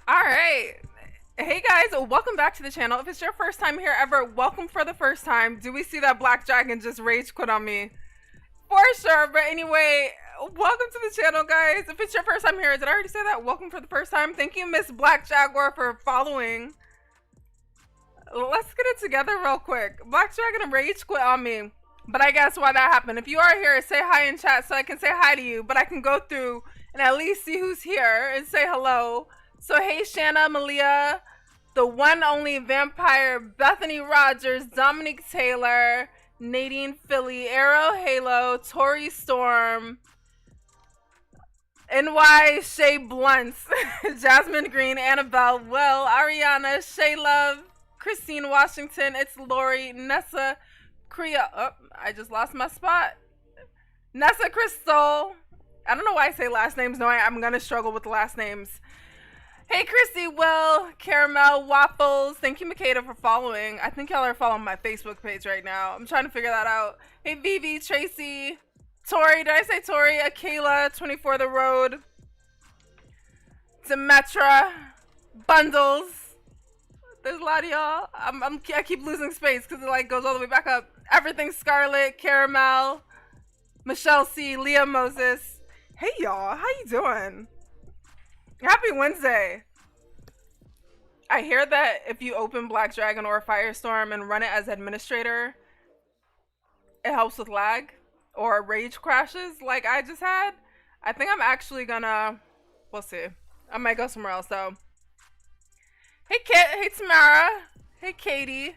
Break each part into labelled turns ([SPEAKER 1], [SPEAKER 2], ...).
[SPEAKER 1] Alright. Hey guys, welcome back to the channel. If it's your first time here ever, welcome for the first time. Do we see that black dragon just rage quit on me? For sure, but anyway, welcome to the channel, guys. If it's your first time here, did I already say that? Welcome for the first time. Thank you, Miss Black Jaguar, for following. Let's get it together real quick. Black Dragon rage quit on me, but I guess why that happened. If you are here, say hi in chat so I can say hi to you, but I can go through and at least see who's here and say hello. So hey Shanna, Meela, the one only vampire, Bethany Rogers, Dominique Taylor, Nadine Philly, Arrow Halo, Tori Storm, NY Shay Blunts, Jasmine Green, Annabelle, Will, Ariana, Shay Love, Christine Washington, it's Lori, Nessa Creo. Oh, I just lost my spot. Nessa Crystal. I don't know why I say last names knowing I'm gonna struggle with the last names. Hey Christy, Will, Caramel, Waffles. Thank you, Makeda, for following. I think y'all are following my Facebook page right now. I'm trying to figure that out. Hey Vivi, Tracy, Tori. Did I say Tori? Akela, 24 The Road, Demetra, Bundles. There's a lot of y'all. I keep losing space because it like goes all the way back up. Everything Scarlet, Caramel, Michelle C, Leah Moses. Hey y'all, how you doing? Happy Wednesday. I hear that if you open Black Dragon or Firestorm and run it as administrator, it helps with lag or rage crashes like I just had. I think I'm actually gonna, we'll see. I might go somewhere else though. Hey Kit, hey Tamara, hey Katie.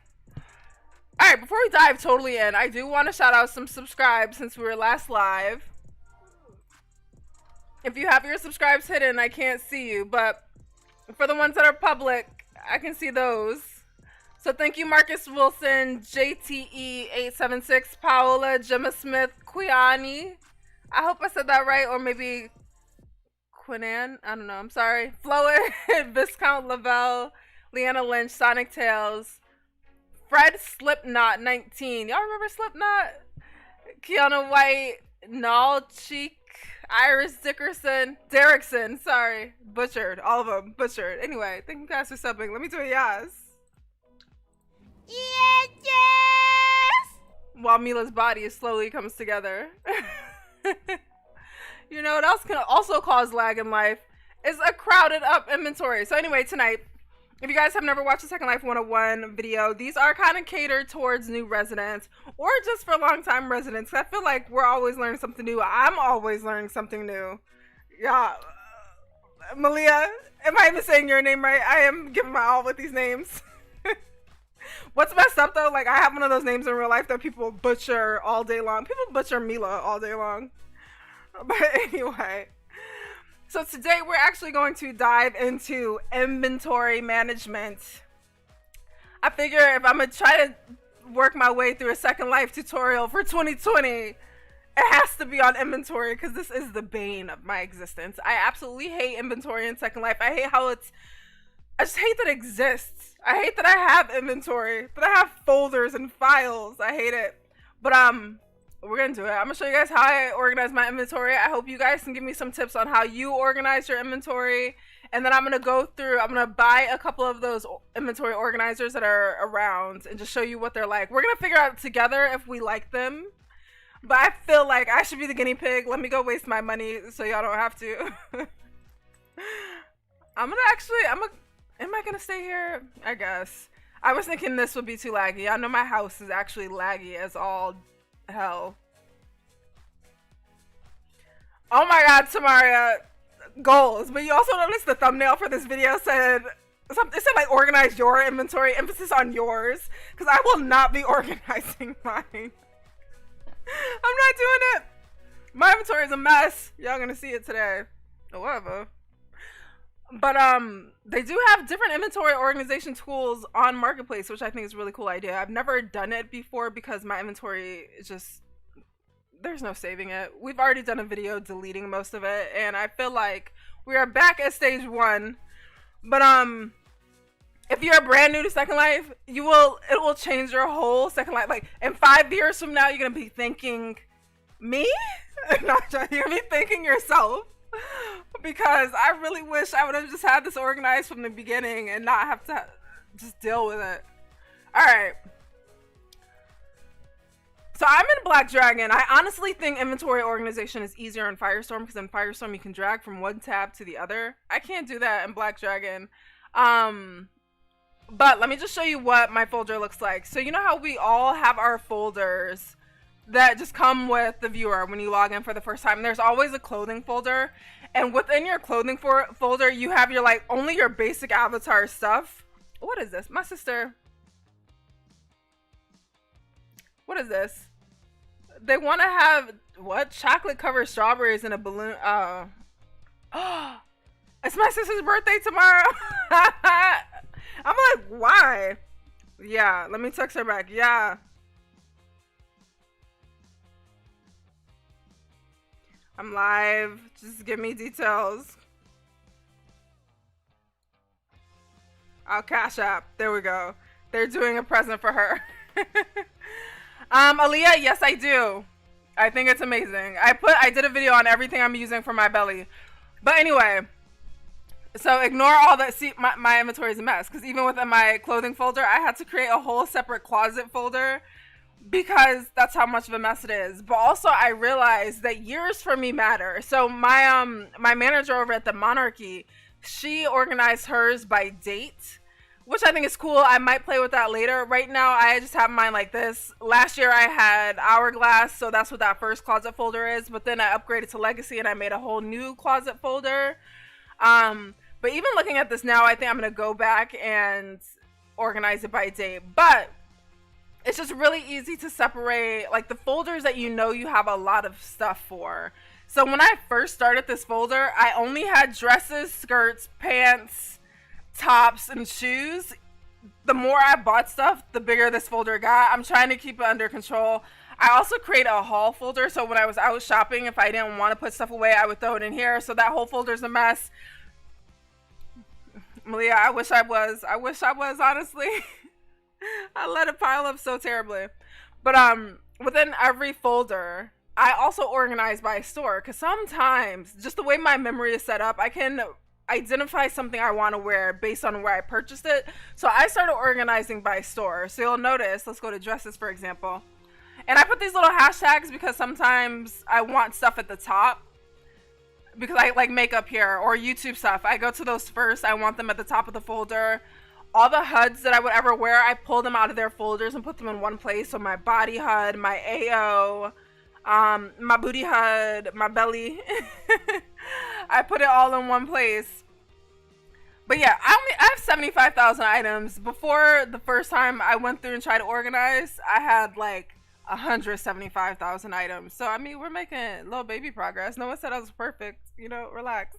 [SPEAKER 1] Alright, before we dive totally in, I do want to shout out some subscribes since we were last live. If you have your subscribes hidden, I can't see you, but for the ones that are public, I can see those. So thank you, Marcus Wilson, JTE876, Paola, Gemma Smith, Quiani. I hope I said that right, or maybe Quinan. I don't know. I'm sorry. Floet, Viscount Lavelle, Leanna Lynch, Sonic Tales, Fred Slipknot 19. Y'all remember Slipknot? Kiana White, Nal Cheek, Iris Derrickson, sorry. Butchered. All of them. Butchered. Anyway, thank you guys for subbing. Let me do a yes. Yes! While Meela's body slowly comes together. You know what else can also cause lag in life? Is a crowded up inventory. So anyway, tonight, if you guys have never watched the Second Life 101 video, these are kind of catered towards new residents or just for long-time residents. I feel like we're always learning something new. I'm always learning something new. Yeah. Meela, am I even saying your name right? I am giving my all with these names. What's messed up though, like I have one of those names in real life that people butcher all day long. People butcher Meela all day long. But anyway. So today we're actually going to dive into inventory management. I figure if I'm gonna try to work my way through a Second Life tutorial for 2020, it has to be on inventory because this is the bane of my existence. I absolutely hate inventory in Second Life. I hate how I just hate that it exists. I hate that I have inventory, that I have folders and files. I hate it. But we're gonna do it. I'm gonna show you guys how I organize my inventory. I hope you guys can give me some tips on how you organize your inventory. And then I'm gonna buy a couple of those inventory organizers that are around and just show you what they're like. We're gonna figure out together if we like them. But I feel like I should be the guinea pig. Let me go waste my money so y'all don't have to. Am I gonna stay here? I guess. I was thinking this would be too laggy. I know my house is actually laggy as all hell. Oh my god, Tamaria, goals. But you also noticed the thumbnail for this video said something. It said like organize your inventory, emphasis on yours, because I will not be organizing mine. I'm not doing it. My inventory is a mess. Y'all gonna see it today. Or whatever. But they do have different inventory organization tools on Marketplace, which I think is a really cool idea. I've never done it before because my inventory is just, there's no saving it. We've already done a video deleting most of it, and I feel like we are back at stage one. But if you're brand new to Second Life, it will change your whole Second Life. Like in 5 years from now, you're gonna be thinking, me? Not you're gonna be thinking yourself. Because I really wish I would have just had this organized from the beginning and not have to just deal with it. Alright. So I'm in Black Dragon. I honestly think inventory organization is easier in Firestorm because in Firestorm you can drag from one tab to the other. I can't do that in Black Dragon. But let me just show you what my folder looks like. So you know how we all have our folders that just come with the viewer when you log in for the first time. There's always a clothing folder, and within your clothing folder you have your like only your basic avatar stuff. What is this? My sister. What is this? They want to have what? Chocolate covered strawberries in a balloon. Oh, it's my sister's birthday tomorrow. I'm like, why? Yeah, let me text her back. Yeah. I'm live. Just give me details. I'll Cash App. There we go. They're doing a present for her. Aaliyah, yes I do. I think it's amazing. I did a video on everything I'm using for my belly. But anyway, so ignore all that. See, my inventory is a mess because even within my clothing folder, I had to create a whole separate closet folder because that's how much of a mess it is. But also I realized that years for me matter. So my manager over at the Monarchy, she organized hers by date, which I think is cool. I might play with that later. Right now I just have mine like this. Last year I had Hourglass, so that's what that first closet folder is. But then I upgraded to Legacy and I made a whole new closet folder. But even looking at this now, I think I'm gonna go back and organize it by date. But it's just really easy to separate like the folders that you know you have a lot of stuff for. So when I first started this folder, I only had dresses, skirts, pants, tops, and shoes. The more I bought stuff, the bigger this folder got. I'm trying to keep it under control. I also create a haul folder, so when I was out shopping, if I didn't want to put stuff away, I would throw it in here. So that whole folder's a mess. Meela, I wish I was, honestly. I let it pile up so terribly. But within every folder, I also organize by store because sometimes just the way my memory is set up, I can identify something I want to wear based on where I purchased it. So I started organizing by store. So you'll notice, let's go to dresses for example. And I put these little hashtags because sometimes I want stuff at the top because I like makeup here or YouTube stuff. I go to those first. I want them at the top of the folder. All the HUDs that I would ever wear, I pull them out of their folders and put them in one place. So my body HUD, my AO, my booty HUD, my belly. I put it all in one place. But yeah, I have 75,000 items. Before the first time I went through and tried to organize, I had like 175,000 items. So I mean, we're making little baby progress. No one said I was perfect, you know, relax.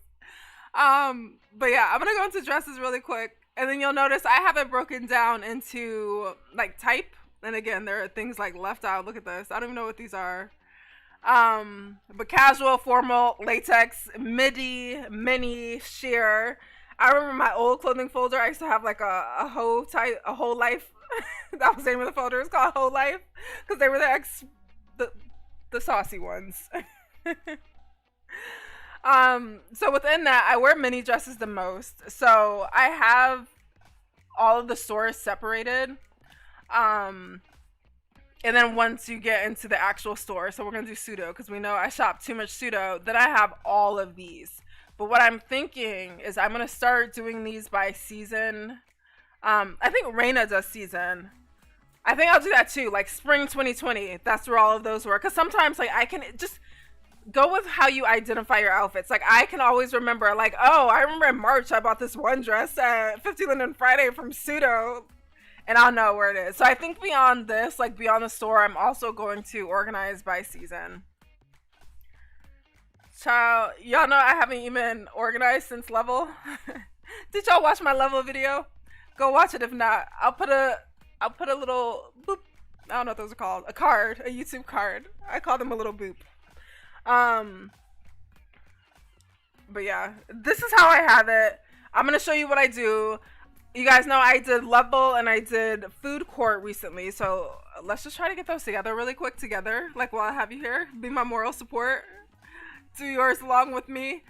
[SPEAKER 1] But yeah, I'm gonna go into dresses really quick. And then you'll notice I have it broken down into like type. And again, there are things like left out. Look at this. I don't even know what these are. But casual, formal, latex, midi, mini, sheer. I remember my old clothing folder. I used to have like a whole life. That was the name of the folder. It's called Whole Life because they were the saucy ones. So within that, I wear mini dresses the most. So I have all of the stores separated. And then once you get into the actual store, so we're going to do pseudo because we know I shop too much pseudo, then I have all of these. But what I'm thinking is I'm going to start doing these by season. I think Reina does season. I think I'll do that too. Like spring 2020. That's where all of those were. Because sometimes like I can just go with how you identify your outfits. Like I can always remember like, oh, I remember in March I bought this one dress at 50 Linden Friday from Pseudo. And I'll know where it is. So I think beyond this, like beyond the store, I'm also going to organize by season. Child, y'all know I haven't even organized since level. Did y'all watch my level video? Go watch it if not. I'll put a little boop. I don't know what those are called. A card, a YouTube card. I call them a little boop. But yeah, this is how I have it. I'm gonna show you what I do. You guys know I did level and I did food court recently, so let's just try to get those together really quick together. Like while I have you here, be my moral support. Do yours along with me.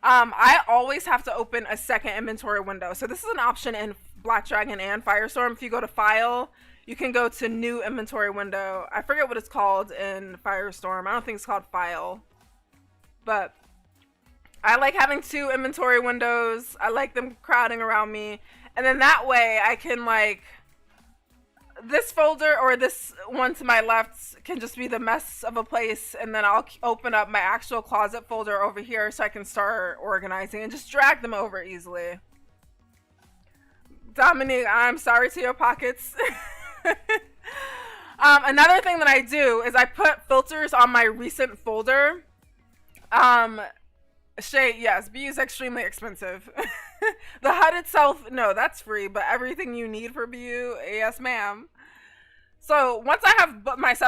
[SPEAKER 1] I always have to open a second inventory window. So this is an option in Black Dragon and Firestorm. If you go to File, you can go to New Inventory Window. I forget what it's called in Firestorm. I don't think it's called File. But I like having 2 inventory windows. I like them crowding around me. And then that way I can like, this folder or this one to my left can just be the mess of a place, and then I'll open up my actual closet folder over here so I can start organizing and just drag them over easily. Dominique, I'm sorry to your pockets. Another thing that I do is I put filters on my recent folder. Shay, yes, BU is extremely expensive. The HUD itself, no, that's free, but everything you need for BU, yes ma'am. So once I have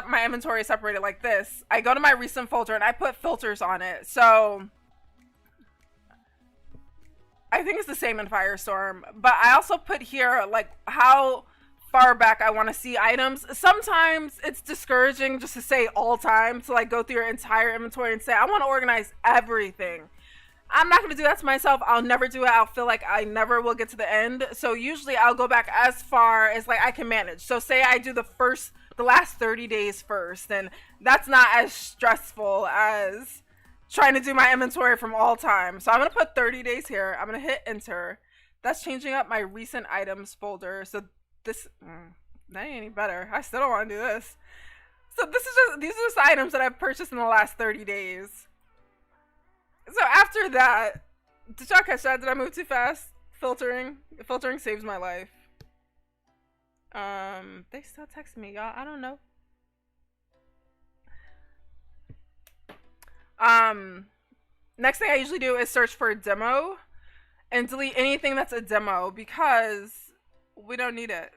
[SPEAKER 1] my inventory separated like this, I go to my recent folder and I put filters on it. So I think it's the same in Firestorm, but I also put here like how far back I want to see items. Sometimes it's discouraging just to say all time, to like go through your entire inventory and say I want to organize everything. I'm not going to do that to myself. I'll never do it. I'll feel like I never will get to the end. So usually I'll go back as far as like I can manage. So say I do the last 30 days first, and that's not as stressful as trying to do my inventory from all time. So I'm going to put 30 days here. I'm going to hit enter. That's changing up my recent items folder. So this, that ain't any better. I still don't want to do this. So these are just items that I've purchased in the last 30 days. So after that, did y'all catch that? Did I move too fast? Filtering saves my life. They still text me, y'all. I don't know. Next thing I usually do is search for a demo and delete anything that's a demo because we don't need it.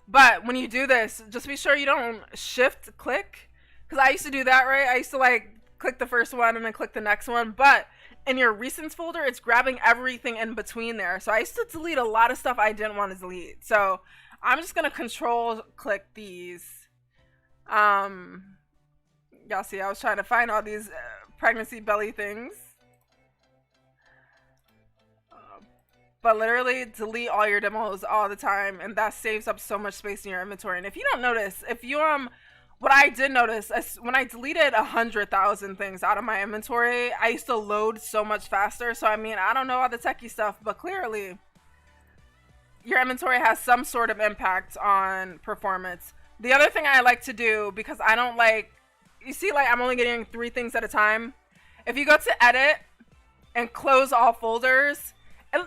[SPEAKER 1] But when you do this, just be sure you don't shift click, because I used to do that, right? I used to like click the first one and then click the next one, but in your recents folder it's grabbing everything in between there. So I used to delete a lot of stuff I didn't want to delete, so I'm just gonna control click these. Y'all see I was trying to find all these pregnancy belly things, but literally delete all your demos all the time, and that saves up so much space in your inventory. And if you don't notice, if you what I did notice is when I deleted 100,000 things out of my inventory, I used to load so much faster. So I mean, I don't know all the techie stuff, but clearly your inventory has some sort of impact on performance. The other thing I like to do, because I don't like, you see, like I'm only getting 3 things at a time. If you go to edit and close all folders,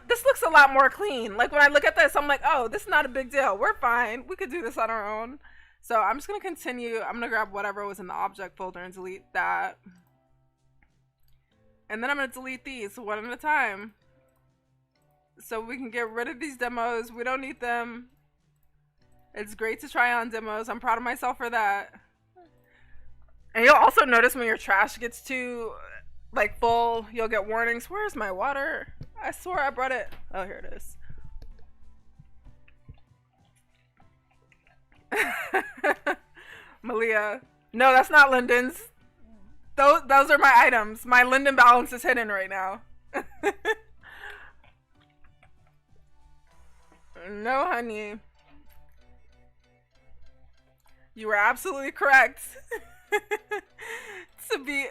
[SPEAKER 1] this looks a lot more clean. Like when I look at this, I'm like, oh, this is not a big deal. We're fine. We could do this on our own. So I'm just going to continue. I'm going to grab whatever was in the object folder and delete that. And then I'm going to delete these one at a time, so we can get rid of these demos. We don't need them. It's great to try on demos. I'm proud of myself for that. And you'll also notice when your trash gets too like full, you'll get warnings. Where's my water? I swore I brought it. Oh, here it is. Meela. No, that's not Linden's. Those are my items. My Linden balance is hidden right now. No, honey. You were absolutely correct.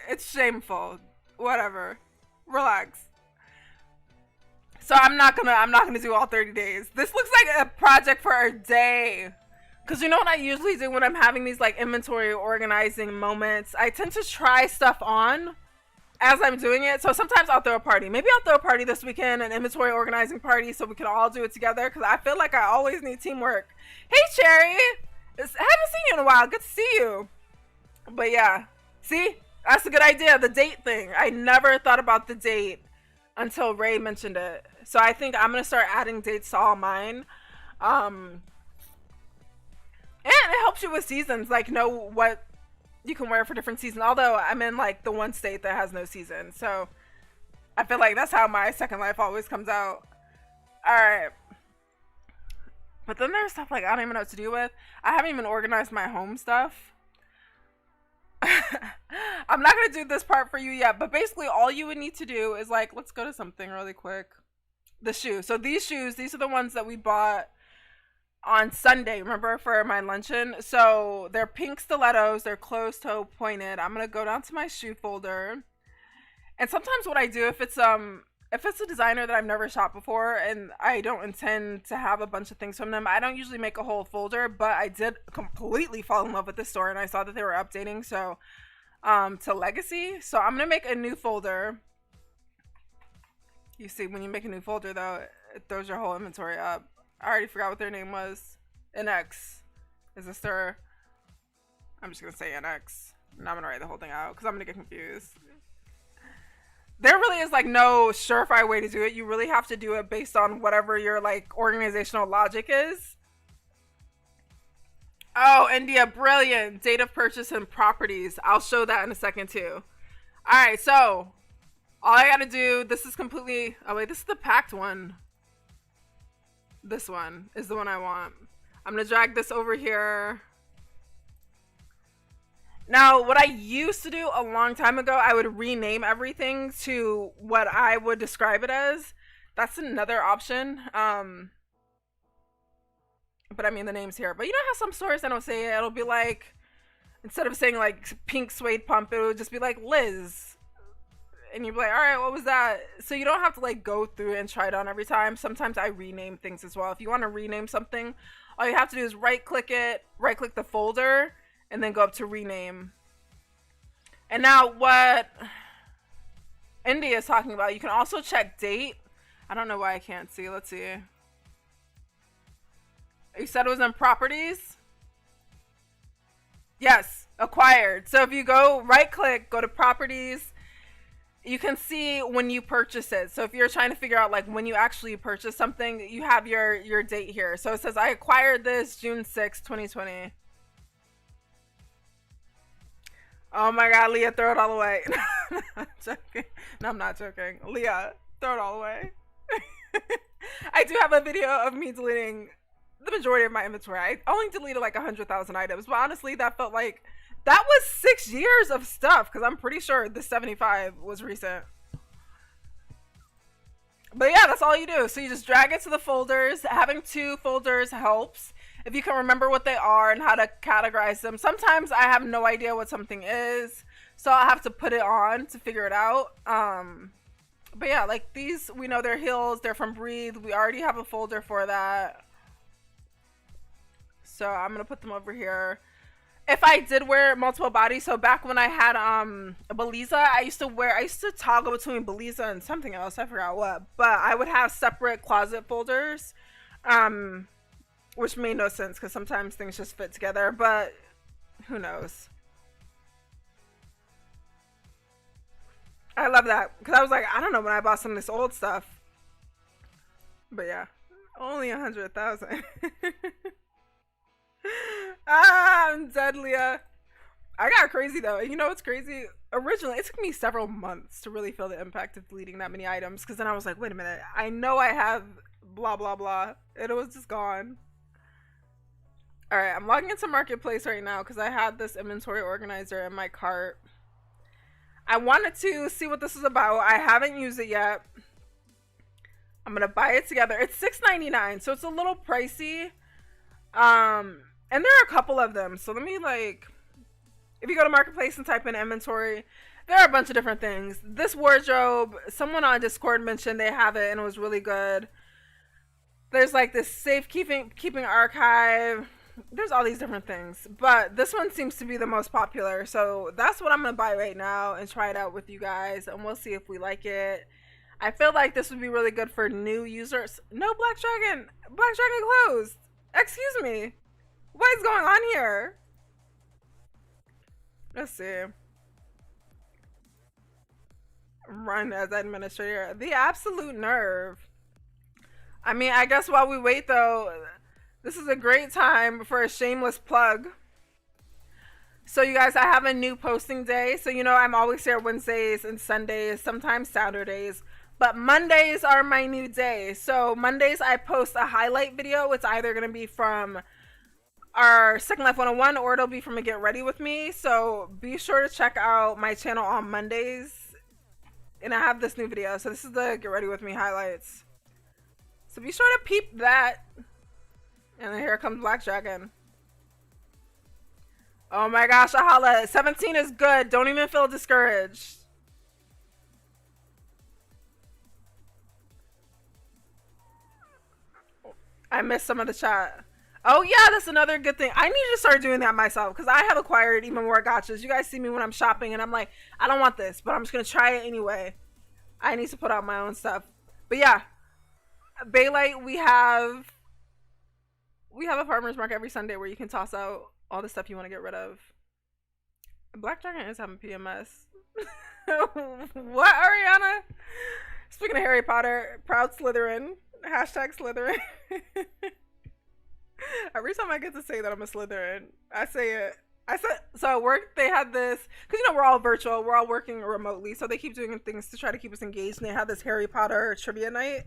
[SPEAKER 1] It's shameful. Whatever. Relax. So I'm not gonna do all 30 days. This looks like a project for a day. Cause you know what I usually do when I'm having these like inventory organizing moments? I tend to try stuff on as I'm doing it. So sometimes I'll throw a party. Maybe I'll throw a party this weekend, an inventory organizing party, so we can all do it together. Cause I feel like I always need teamwork. Hey Cherry, I haven't seen you in a while. Good to see you. But yeah, see, That's a good idea. The date thing. I never thought about the date until Ray mentioned it. So I think I'm gonna start adding dates to all mine. Um, and it helps you with seasons, like know what you can wear for different seasons. Although I'm in like the one state that has no season, so I feel like that's how my second life always comes out. All right. But then there's stuff like I don't even know what to do with. I haven't even organized my home stuff. I'm not gonna do this part for you yet, but basically all you would need to do is like, let's go to something really quick. The shoes. So these shoes, these are the ones that we bought on Sunday, remember, for my luncheon. So they're pink stilettos, they're closed toe pointed. I'm gonna go down to my shoe folder. And sometimes what I do, if it's a designer that I've never shopped before and I don't intend to have a bunch of things from them, I don't usually make a whole folder, but I did completely fall in love with the store and I saw that they were updating, so to Legacy. So I'm gonna make a new folder. You see, when you make a new folder though, it throws your whole inventory up. I already forgot what their name was. NX. Is this their... I'm just gonna say NX. And I'm gonna write the whole thing out because I'm gonna get confused. There really is like no surefire way to do it. You really have to do it based on whatever your like organizational logic is. Oh, India, brilliant. Date of purchase and properties. I'll show that in a second too. All right, so all I gotta do, this is completely, oh wait, this is the packed one. This one is the one I want. I'm gonna drag this over here. Now, what I used to do a long time ago, I would rename everything to what I would describe it as. That's another option. But I mean, the name's here. But you know how some stores, they don't say it? It'll be like, instead of saying like pink suede pump, it would just be like Liz. And you'd be like, all right, what was that? So you don't have to like go through and try it on every time. Sometimes I rename things as well. If you want to rename something, all you have to do is right click it, right click the folder, and then go up to rename. And now what India is talking about, you can also check date. I don't know why I can't see. Let's see. You said it was in properties? Yes, acquired. So if you go right click, go to properties, you can see when you purchase it. So if you're trying to figure out like when you actually purchase something, you have your date here. So it says I acquired this June 6, 2020. Oh my god, Leah, throw it all away. I'm joking. No, I'm not joking. Leah, throw it all away. I do have a video of me deleting the majority of my inventory. I only deleted like 100,000 items, but honestly, that felt like that was 6 years of stuff because I'm pretty sure the 75 was recent. But yeah, that's all you do. So you just drag it to the folders. Having two folders helps. If you can remember what they are and how to categorize them. Sometimes I have no idea what something is, so I'll have to put it on to figure it out. But yeah, like these, we know they're heels, they're from Breathe. We already have a folder for that. So I'm gonna put them over here. If I did wear multiple bodies, so back when I had a Beliza, I used to toggle between Beliza and something else, I forgot what, but I would have separate closet folders. Which made no sense because sometimes things just fit together, but who knows. I love that because I was like, I don't know when I bought some of this old stuff, but yeah, only 100,000. I'm dead, Leah. I got crazy though. You know what's crazy? Originally, it took me several months to really feel the impact of deleting that many items because then I was like, wait a minute, I know I have blah blah blah, and it was just gone. All right, I'm logging into Marketplace right now because I had this inventory organizer in my cart. I wanted to see what this is about. I haven't used it yet. I'm gonna buy it together. It's $6.99, so it's a little pricey. And there are a couple of them. So let me like, if you go to Marketplace and type in inventory, there are a bunch of different things. This wardrobe, someone on Discord mentioned they have it and it was really good. There's like this safekeeping archive. There's all these different things, but this one seems to be the most popular, so that's what I'm gonna buy right now and try it out with you guys, and we'll see if we like it. I feel like this would be really good for new users. No, Black Dragon closed. Excuse me, what is going on here? Let's see. Run as administrator. The absolute nerve. I mean, I guess while we wait though, this is a great time for a shameless plug. So you guys, I have a new posting day. So you know I'm always here Wednesdays and Sundays, sometimes Saturdays. But Mondays are my new day. So Mondays I post a highlight video. It's either going to be from our Second Life 101 or it'll be from a Get Ready With Me. So be sure to check out my channel on Mondays. And I have this new video. So this is the Get Ready With Me highlights. So be sure to peep that. And then here comes Black Dragon. Oh my gosh, Ahala. 17 is good. Don't even feel discouraged. I missed some of the chat. Oh yeah, that's another good thing. I need to start doing that myself because I have acquired even more gachas. You guys see me when I'm shopping and I'm like, I don't want this, but I'm just going to try it anyway. I need to put out my own stuff. But yeah, Baylight, we have a farmer's market every Sunday where you can toss out all the stuff you want to get rid of. Black Dragon is having PMS. What, Ariana? Speaking of Harry Potter, proud Slytherin. Hashtag Slytherin. Every time I get to say that I'm a Slytherin, I say it. I said, so at work they had this, because you know we're all virtual, we're all working remotely, so they keep doing things to try to keep us engaged, and they had this Harry Potter trivia night.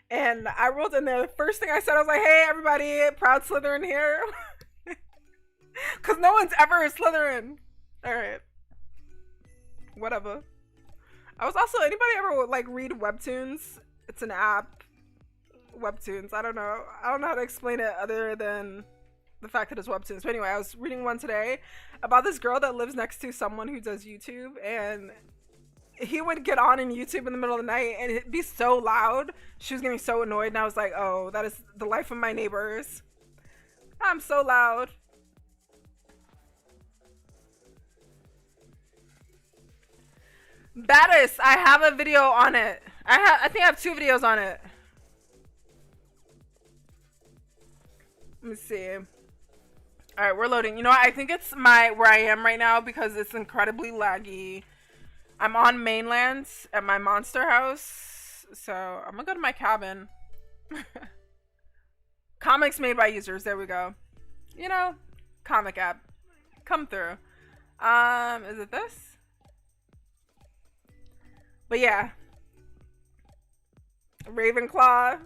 [SPEAKER 1] And I wrote in there, the first thing I said, I was like, hey everybody, proud Slytherin here. Because no one's ever a Slytherin. Alright. Whatever. I was also, anybody ever like read Webtoons? It's an app. Webtoons. I don't know how to explain it other than the fact that it's Webtoons. But anyway, I was reading one today about this girl that lives next to someone who does YouTube, and he would get on in YouTube in the middle of the night and it'd be so loud. She was getting so annoyed, and I was like, oh, that is the life of my neighbors. I'm so loud. Baddest, I have a video on it. I think I have 2 videos on it. Let me see. All right, we're loading. You know what? I think it's where I am right now because it's incredibly laggy. I'm on mainland at my monster house. So I'm gonna go to my cabin. Comics made by users. There we go. You know, comic app. Come through. Is it this? But yeah. Ravenclaw.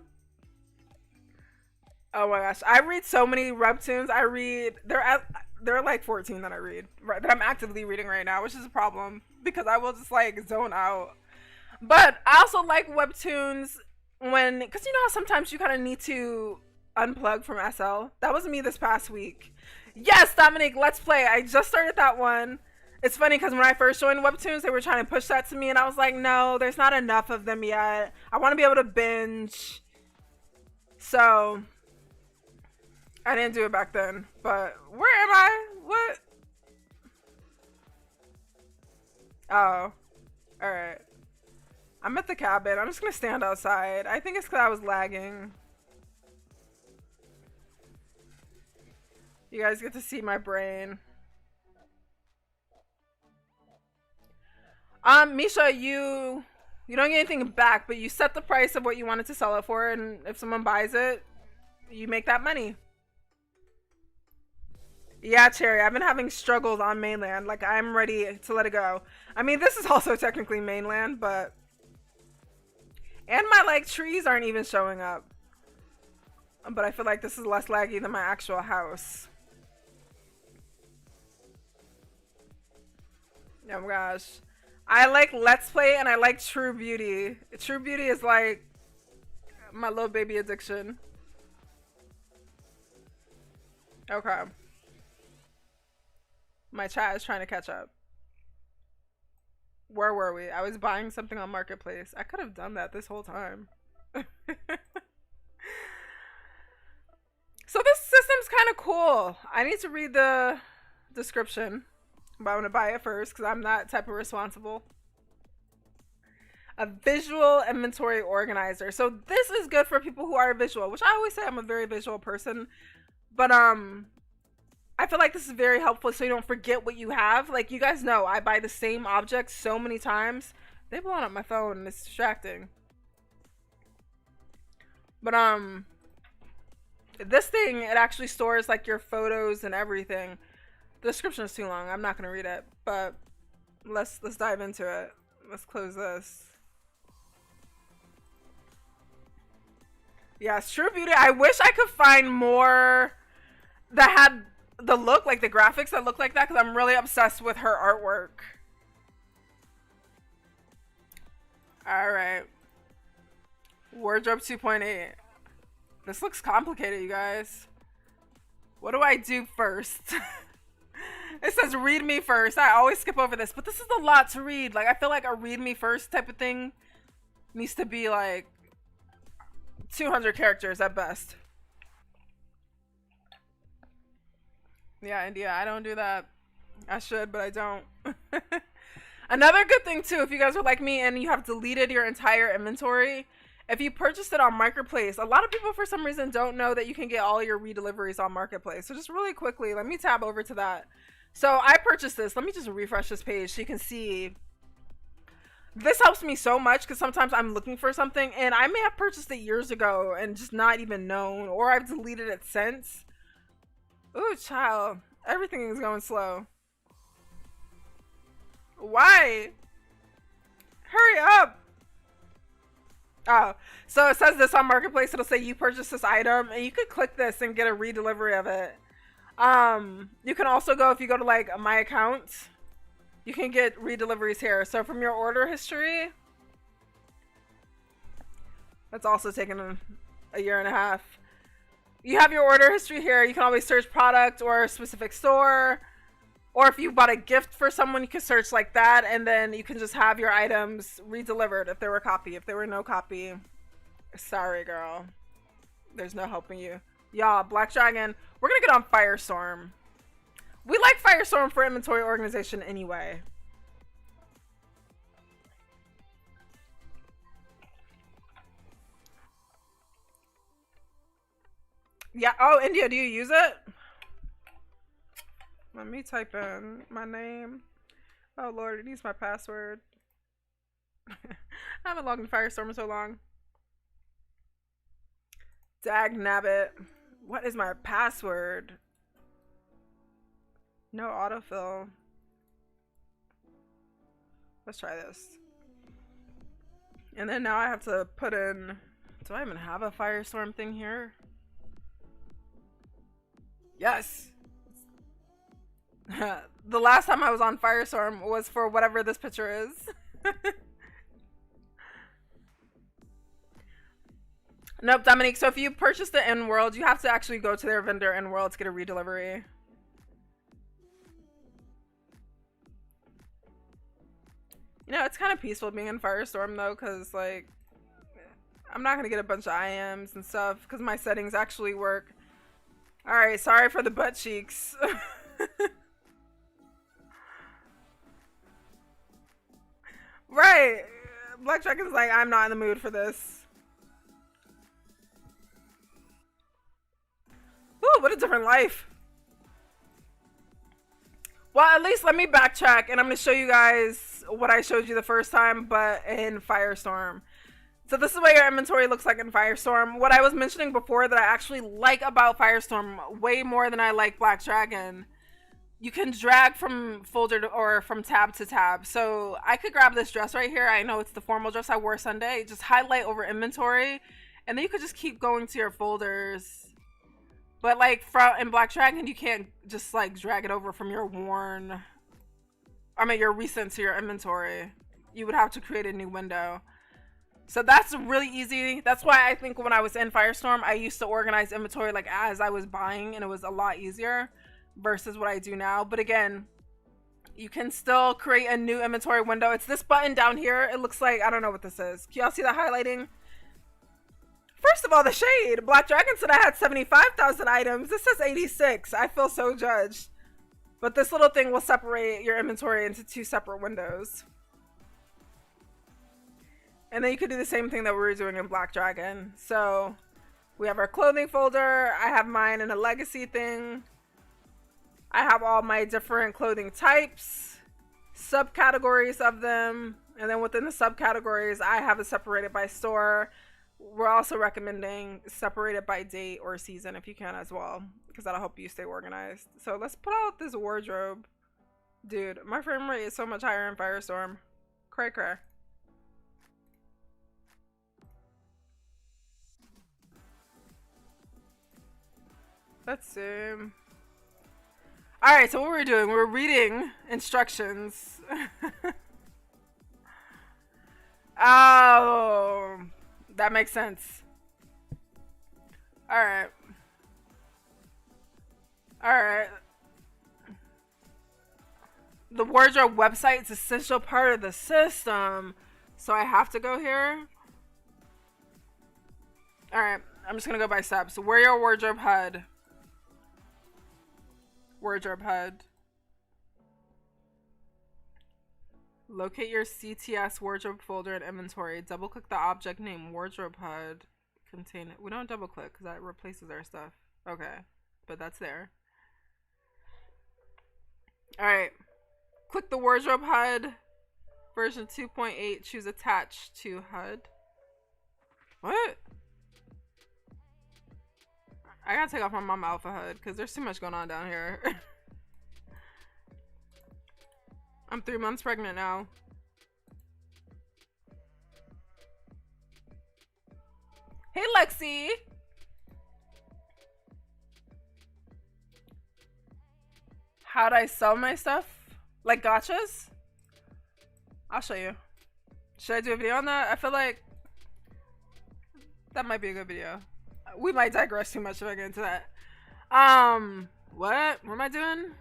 [SPEAKER 1] Oh my gosh, I read so many webtoons. There are like 14 that I read, right, that I'm actively reading right now, which is a problem because I will just like zone out. But I also like webtoons because you know how sometimes you kind of need to unplug from SL. That was me this past week. Yes, Dominic, let's play. I just started that one. It's funny because when I first joined webtoons, they were trying to push that to me, and I was like, no, there's not enough of them yet. I want to be able to binge. So I didn't do it back then, but where am I? What? Oh, all right. I'm at the cabin. I'm just gonna stand outside. I think it's because I was lagging. You guys get to see my brain. Misha, you don't get anything back, but you set the price of what you wanted to sell it for, and if someone buys it, you make that money. Yeah, Cherry, I've been having struggles on mainland. Like, I'm ready to let it go. I mean, this is also technically mainland, but... And my, like, trees aren't even showing up. But I feel like this is less laggy than my actual house. Oh my gosh. I like Let's Play and I like True Beauty. True Beauty is like my little baby addiction. Okay. My chat is trying to catch up. Where were we? I was buying something on Marketplace. I could have done that this whole time. So this system's kind of cool. I need to read the description, but I'm gonna buy it first because I'm that type of responsible. A visual inventory organizer. So this is good for people who are visual, which I always say I'm a very visual person, but I feel like this is very helpful so you don't forget what you have. Like, you guys know I buy the same object so many times They blowing up my phone and it's distracting. But this thing, it actually stores like your photos and everything. The description is too long. I'm not gonna read it, but let's dive into it. Let's close this. Yes, True Beauty. I wish I could find more that had the look, like the graphics that look like that, because I'm really obsessed with her artwork. Alright. Wardrobe 2.8. This looks complicated, you guys. What do I do first? It says read me first. I always skip over this, but this is a lot to read. Like, I feel like a read me first type of thing needs to be like 200 characters at best. Yeah, India, I don't do that. I should, but I don't. Another good thing too, if you guys are like me and you have deleted your entire inventory, if you purchased it on Marketplace, a lot of people for some reason don't know that you can get all your redeliveries on Marketplace. So just really quickly, let me tab over to that. So I purchased this. Let me just refresh this page so you can see. This helps me so much because sometimes I'm looking for something and I may have purchased it years ago and just not even known, or I've deleted it since. Ooh, child. Everything is going slow. Why? Hurry up. Oh, so it says this on Marketplace. It'll say you purchased this item and you could click this and get a redelivery of it. You can also go, if you go to like my account, you can get redeliveries here. So from your order history, that's also taken a year and a half. You have your order history here. You can always search product or a specific store. Or if you bought a gift for someone, you can search like that. And then you can just have your items redelivered if they were copy. If they were no copy, sorry, girl. There's no helping you. Y'all, Black Dragon, we're going to get on Firestorm. We like Firestorm for inventory organization anyway. Yeah. Oh, India, do you use it? Let me type in my name. Oh, Lord, it needs my password. I haven't logged in Firestorm in so long. Dag nabbit. What is my password? No autofill. Let's try this. And then now I have to put in... Do I even have a Firestorm thing here? Yes! The last time I was on Firestorm was for whatever this picture is. Nope, Dominique. So if you purchased it in World, you have to actually go to their vendor in World to get a redelivery. You know, it's kind of peaceful being in Firestorm though, because like, I'm not gonna get a bunch of IMs and stuff because my settings actually work. All right, sorry for the butt cheeks. Right, Black Dragon's like, I'm not in the mood for this. Ooh, what a different life. Well, at least let me backtrack and I'm going to show you guys what I showed you the first time, but in Firestorm. So this is what your inventory looks like in Firestorm. What I was mentioning before that I actually like about Firestorm way more than I like Black Dragon. You can drag from folder to, or from tab to tab. So I could grab this dress right here. I know it's the formal dress I wore Sunday. Just highlight over inventory. And then you could just keep going to your folders. But like in Black Dragon, you can't just like drag it over from your worn, I mean your recent to your inventory. You would have to create a new window. So that's really easy. That's why I think when I was in Firestorm, I used to organize inventory like as I was buying, and it was a lot easier versus what I do now. But again, you can still create a new inventory window. It's this button down here. It looks like, I don't know what this is. Can y'all see the highlighting? First of all, the shade. Black Dragon said I had 75,000 items. This says 86. I feel so judged. But this little thing will separate your inventory into two separate windows. And then you could do the same thing that we were doing in Black Dragon. So we have our clothing folder. I have mine in a legacy thing. I have all my different clothing types. subcategories of them, and then within the subcategories I have it separated by store. We're also recommending separated by date or season if you can as well, because that'll help you stay organized. So let's put out this wardrobe. Dude, my frame rate is so much higher in Firestorm. Cray cray. Let's see. Alright, so what we're doing, we're reading instructions. Oh, that makes sense. Alright. Alright. The wardrobe website is an essential part of the system. So I have to go here. Alright, I'm just gonna go by steps. Where your wardrobe HUD. Wardrobe HUD. Locate your CTS wardrobe folder and inventory. Double click the object name wardrobe HUD. Contain it. We don't double click because that replaces our stuff. Okay, but that's there. Alright. Click the wardrobe HUD. Version 2.8. Choose attach to HUD. What? I gotta take off my mama alpha HUD because there's too much going on down here. I'm 3 months pregnant now. Hey Lexi! How'd I sell my stuff? Like gotchas? I'll show you. Should I do a video on that? I feel like that might be a good video. We might digress too much if I get into that. What am I doing?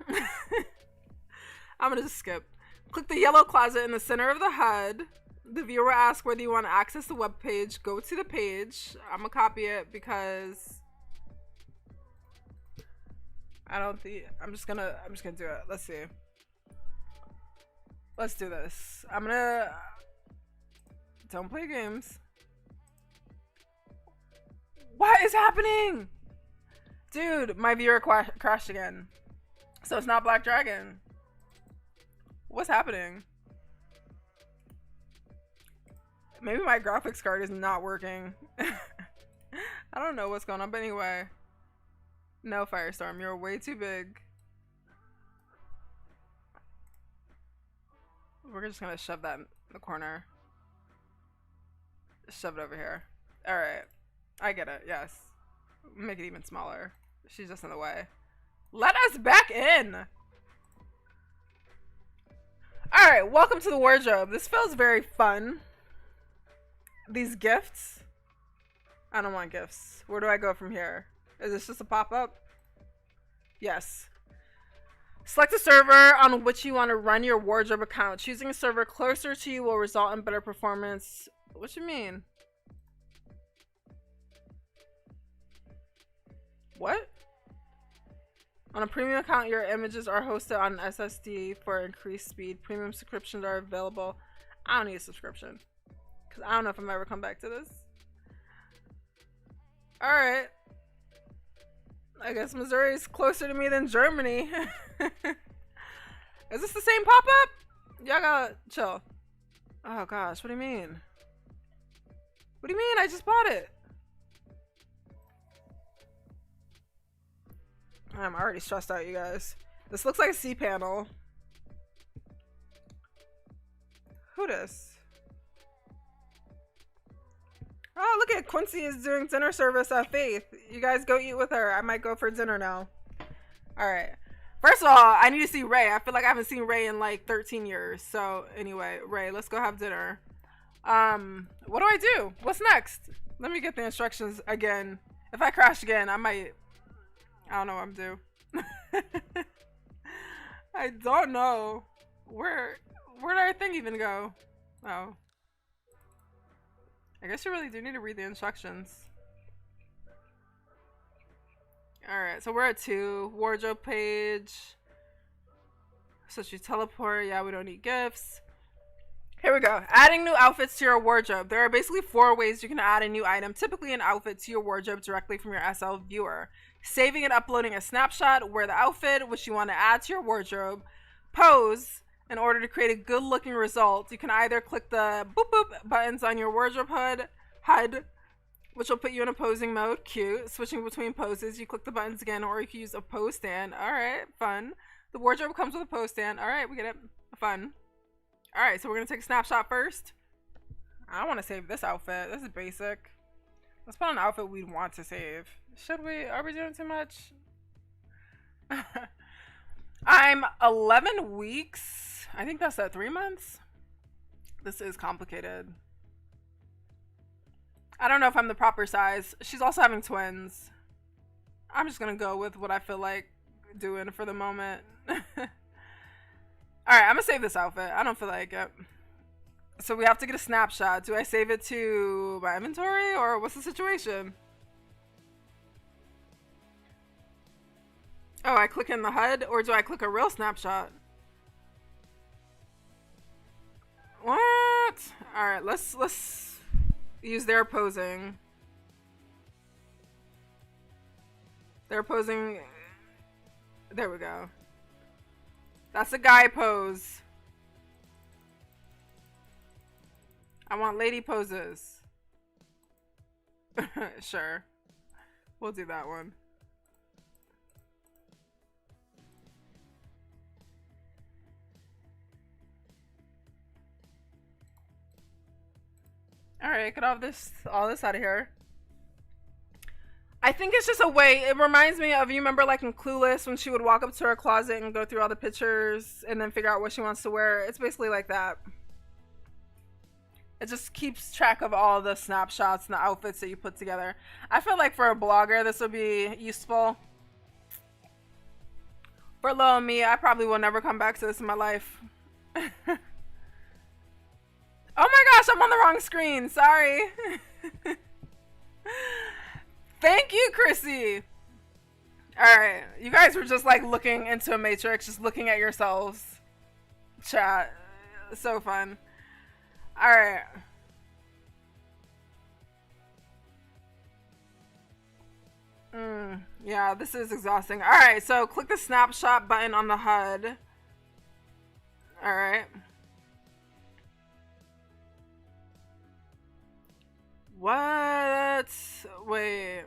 [SPEAKER 1] I'm gonna just skip. Click the yellow closet in the center of the HUD. The viewer asks whether you want to access the web page. Go to the page. I'm gonna copy it because I don't think I'm just gonna do it. Let's see. Let's do this. Don't play games. What is happening? Dude, my viewer crashed again. So it's not Black Dragon. What's happening? Maybe my graphics card is not working. I don't know what's going on, but anyway. No, Firestorm, you're way too big. We're just gonna shove that in the corner. Shove it over here. Alright. I get it, yes. Make it even smaller. She's just in the way. Let us back in! Alright, welcome to the wardrobe. This feels very fun. These gifts. I don't want gifts. Where do I go from here? Is this just a pop-up? Yes. Select a server on which you want to run your wardrobe account. Choosing a server closer to you will result in better performance. What you mean? What? On a premium account, your images are hosted on an SSD for increased speed. Premium subscriptions are available. I don't need a subscription. Because I don't know if I'm ever come back to this. Alright. I guess Missouri is closer to me than Germany. Is this the same pop-up? Y'all gotta chill. Oh gosh, what do you mean? What do you mean? I just bought it. I'm already stressed out, you guys. This looks like a C panel. Who this? Oh, look at Quincy is doing dinner service at Faith. You guys go eat with her. I might go for dinner now. Alright. First of all, I need to see Ray. I feel like I haven't seen Ray in like 13 years. So anyway, Ray, let's go have dinner. What do I do? What's next? Let me get the instructions again. If I crash again, I don't know what I'm doing. I don't know. Where did our thing even go? Oh. I guess you really do need to read the instructions. Alright, so we're at 2. Wardrobe page. So you teleport. Yeah, we don't need gifts. Here we go. Adding new outfits to your wardrobe. There are basically 4 ways you can add a new item, typically an outfit, to your wardrobe directly from your SL viewer. Saving and uploading a snapshot, wear the outfit which you want to add to your wardrobe, pose, In order to create a good looking result, you can either click the boop boop buttons on your wardrobe HUD, which will put you in a posing mode. Cute. Switching between poses, you click the buttons again, or you can use a pose stand. Alright, fun. The wardrobe comes with a pose stand. Alright, we get it. Fun. Alright, so we're gonna take a snapshot first. I don't want to save this outfit. This is basic. Let's put on an outfit we'd want to save. Should we? Are we doing too much? I'm 11 weeks. I think that's at 3 months. This is complicated. I don't know if I'm the proper size. She's also having twins. I'm just gonna go with what I feel like doing for the moment. Alright, I'm gonna save this outfit. I don't feel like it. So we have to get a snapshot. Do I save it to my inventory or what's the situation? Oh, I click in the HUD or do I click a real snapshot? What? Alright, let's use their posing. They're posing. There we go. That's a guy pose. I want lady poses. Sure. We'll do that one. Alright, get all this out of here. I think it's just a way, it reminds me of, you remember like in Clueless when she would walk up to her closet and go through all the pictures and then figure out what she wants to wear? It's basically like that. It just keeps track of all the snapshots and the outfits that you put together. I feel like for a blogger this would be useful. For little me, I probably will never come back to this in my life. Oh my gosh, I'm on the wrong screen. Sorry. Thank you, Chrissy. Alright. You guys were just like looking into a matrix, just looking at yourselves. Chat. So fun. Alright. Yeah, this is exhausting. Alright, so click the snapshot button on the HUD. Alright. What? Wait.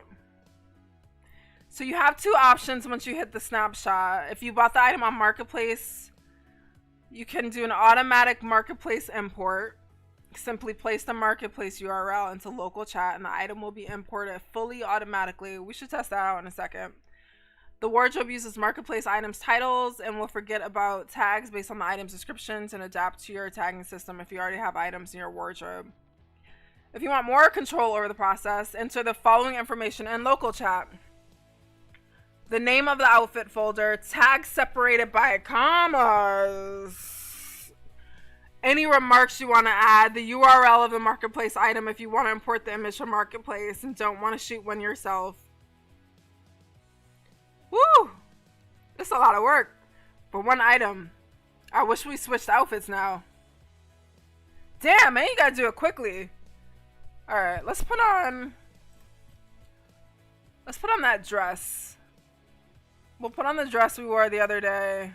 [SPEAKER 1] So you have two options once you hit the snapshot. If you bought the item on Marketplace, you can do an automatic Marketplace import. Simply place the Marketplace URL into local chat and the item will be imported fully automatically. We should test that out in a second. The wardrobe uses Marketplace items titles and will forget about tags based on the item's descriptions and adapt to your tagging system if you already have items in your wardrobe. If you want more control over the process, enter the following information in local chat. The name of the outfit folder, tags separated by commas. Any remarks you want to add, the URL of the Marketplace item if you want to import the image from Marketplace and don't want to shoot one yourself. Woo! That's a lot of work for one item. I wish we switched outfits now. Damn, man, you gotta do it quickly. Alright, let's put on that dress. We'll put on the dress we wore the other day.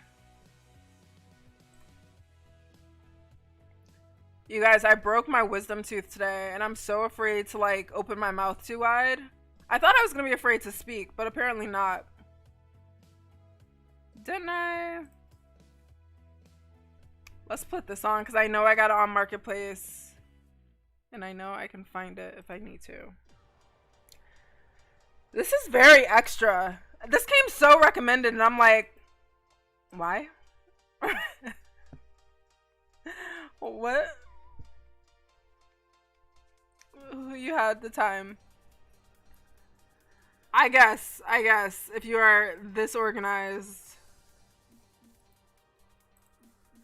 [SPEAKER 1] You guys, I broke my wisdom tooth today and I'm so afraid to like open my mouth too wide. I thought I was gonna be afraid to speak, but apparently not. Didn't I? Let's put this on because I know I got it on Marketplace. And I know I can find it if I need to. This is very extra. This came so recommended and I'm like, why? What? You had the time. I guess, if you are this organized,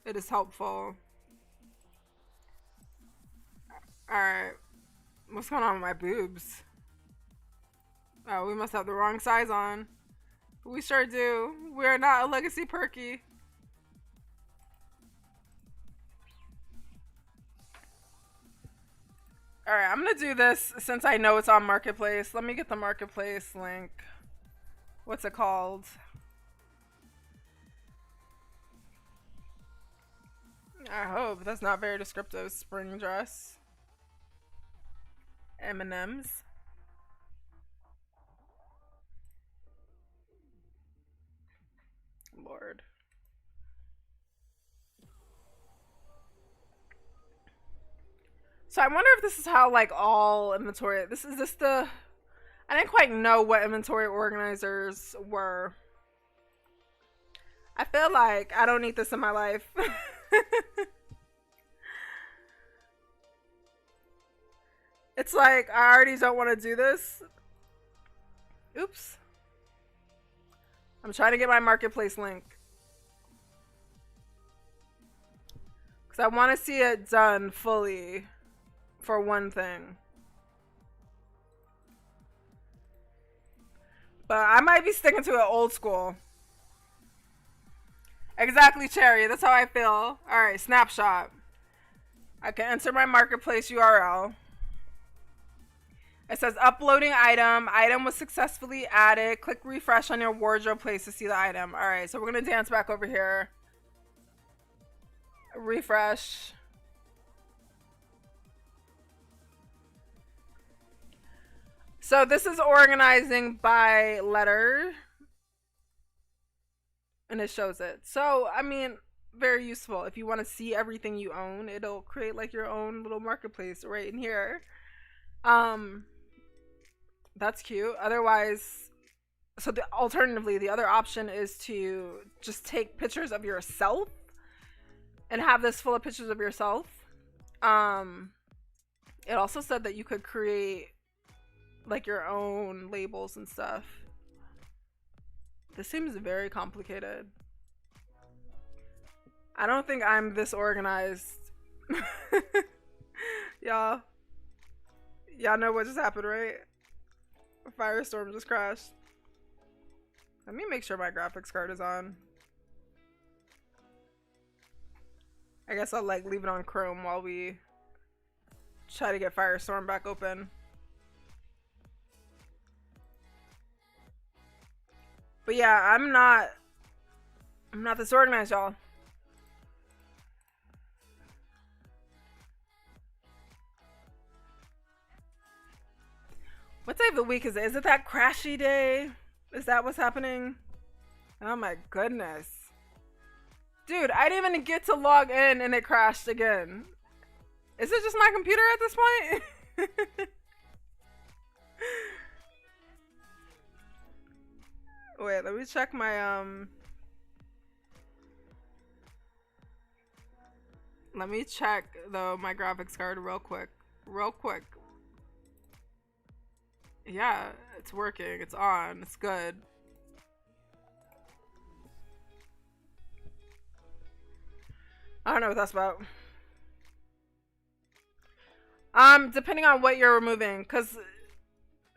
[SPEAKER 1] it is helpful. Alright. What's going on with my boobs? Oh, we must have the wrong size on. We sure do. We're not a legacy perky. Alright, I'm gonna do this since I know it's on Marketplace. Let me get the Marketplace link. What's it called? I hope. That's not very descriptive. Spring dress. M&M's. Lord. So I wonder if this is how like all inventory. Is this the? I didn't quite know what inventory organizers were. I feel like I don't need this in my life. It's like I already don't want to do this. Oops. I'm trying to get my marketplace link. Because I want to see it done fully for one thing. But I might be sticking to it old school. Exactly, Cherry. That's how I feel. Alright, snapshot. I can enter my marketplace URL. It says uploading item. Item was successfully added. Click refresh on your wardrobe place to see the item. Alright, so we're going to dance back over here. Refresh. So this is organizing by letter. And it shows it. So, I mean, very useful. If you want to see everything you own, it'll create like your own little marketplace right in here. That's cute. Otherwise, so alternatively, the other option is to just take pictures of yourself and have this full of pictures of yourself. It also said that you could create like your own labels and stuff. This seems very complicated. I don't think I'm this organized. Y'all know what just happened, right? A firestorm just crashed. Let me make sure my graphics card is on. I guess I'll like leave it on Chrome while we try to get Firestorm back open. But yeah, I'm not this organized, y'all. What day of the week is it? Is it that crashy day? Is that what's happening? Oh my goodness. Dude, I didn't even get to log in and it crashed again. Is it just my computer at this point? Wait, let me check my let me check though my graphics card real quick. Yeah, it's working. It's on. It's good. I don't know what that's about. Depending on what you're removing, because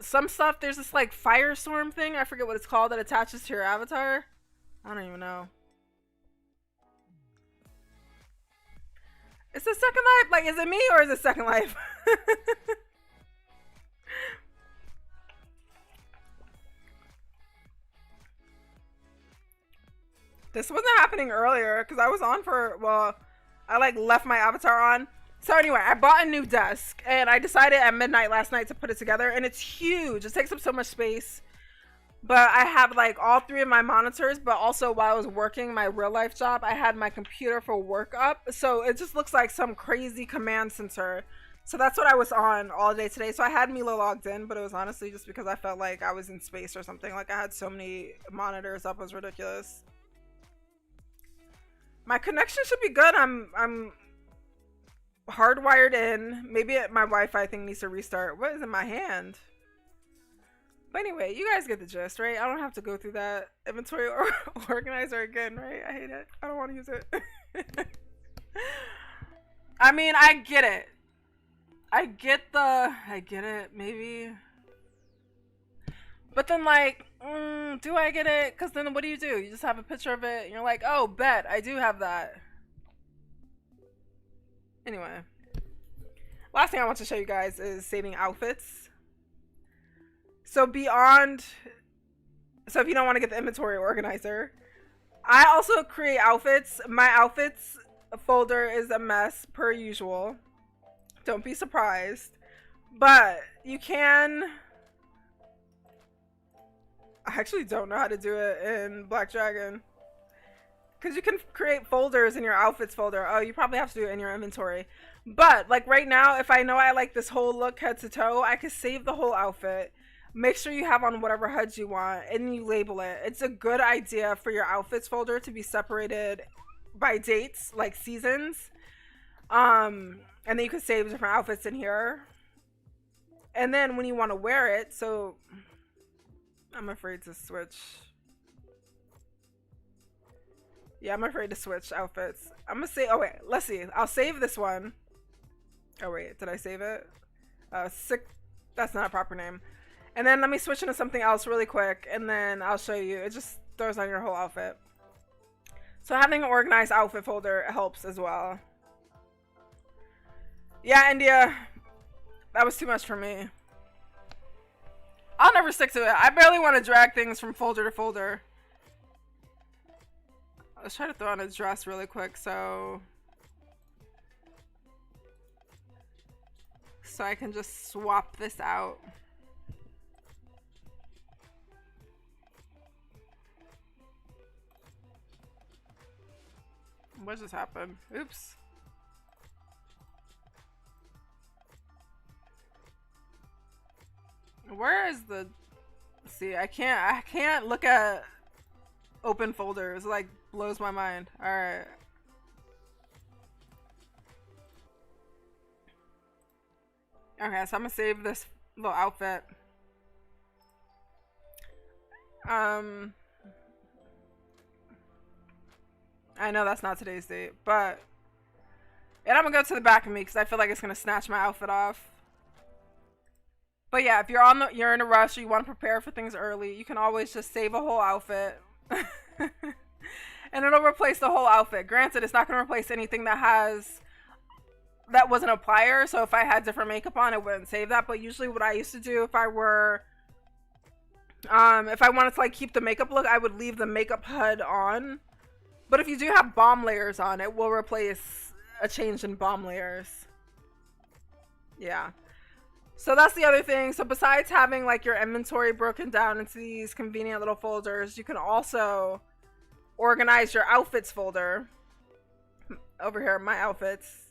[SPEAKER 1] some stuff, there's this like firestorm thing, I forget what it's called, that attaches to your avatar. I don't even know. Is this Second Life? Like, is it me or is it Second Life? This wasn't happening earlier because I was on for, well, I like left my avatar on. So anyway, I bought a new desk and I decided at midnight last night to put it together, and it's huge. It takes up so much space. But I have like all three of my monitors, but also while I was working my real life job, I had my computer for work up. So it just looks like some crazy command center. So that's what I was on all day today. So I had Meela logged in, but it was honestly just because I felt like I was in space or something. Like I had so many monitors up, it was ridiculous. My connection should be good. I'm hardwired in. Maybe my Wi-Fi thing needs to restart. What is in my hand? But anyway, you guys get the gist, right? I don't have to go through that inventory organizer again, right? I hate it. I don't want to use it. I mean, I get it. I get it, maybe. But then like, do I get it? Because then what do? You just have a picture of it and you're like, oh, bet, I do have that. Anyway. Last thing I want to show you guys is saving outfits. So if you don't want to get the inventory organizer, I also create outfits. My outfits, folder is a mess per usual. Don't be surprised. But you can... I actually don't know how to do it in Black Dragon. Because you can create folders in your outfits folder. Oh, you probably have to do it in your inventory. But, like right now, if I know I like this whole look head to toe, I can save the whole outfit. Make sure you have on whatever HUD you want, and you label it. It's a good idea for your outfits folder to be separated by dates, like seasons. And then you can save different outfits in here. And then when you want to wear it, so I'm afraid to switch. Yeah, I'm afraid to switch outfits. I'm gonna say, oh wait, let's see. I'll save this one. Oh wait, did I save it? That's not a proper name. And then let me switch into something else really quick, and then I'll show you. It just throws on your whole outfit. So having an organized outfit folder helps as well. Yeah, India, that was too much for me. I'll never stick to it. I barely want to drag things from folder to folder. Let's try to throw on a dress really quick so I can just swap this out. What just happened? Oops. Where is the... See, I can't look at open folders. It, like, blows my mind. Alright. Okay, so I'm gonna save this little outfit. I know that's not today's date, but... And I'm gonna go to the back of me because I feel like it's gonna snatch my outfit off. But yeah, if you're in a rush or you want to prepare for things early, you can always just save a whole outfit. And it'll replace the whole outfit. Granted, it's not going to replace anything that wasn't a plier. So if I had different makeup on, it wouldn't save that. But usually what I used to do if I wanted to like keep the makeup look, I would leave the makeup HUD on. But if you do have balm layers on, it will replace a change in balm layers. Yeah. So that's the other thing. So besides having like your inventory broken down into these convenient little folders, you can also organize your outfits folder over here, my outfits,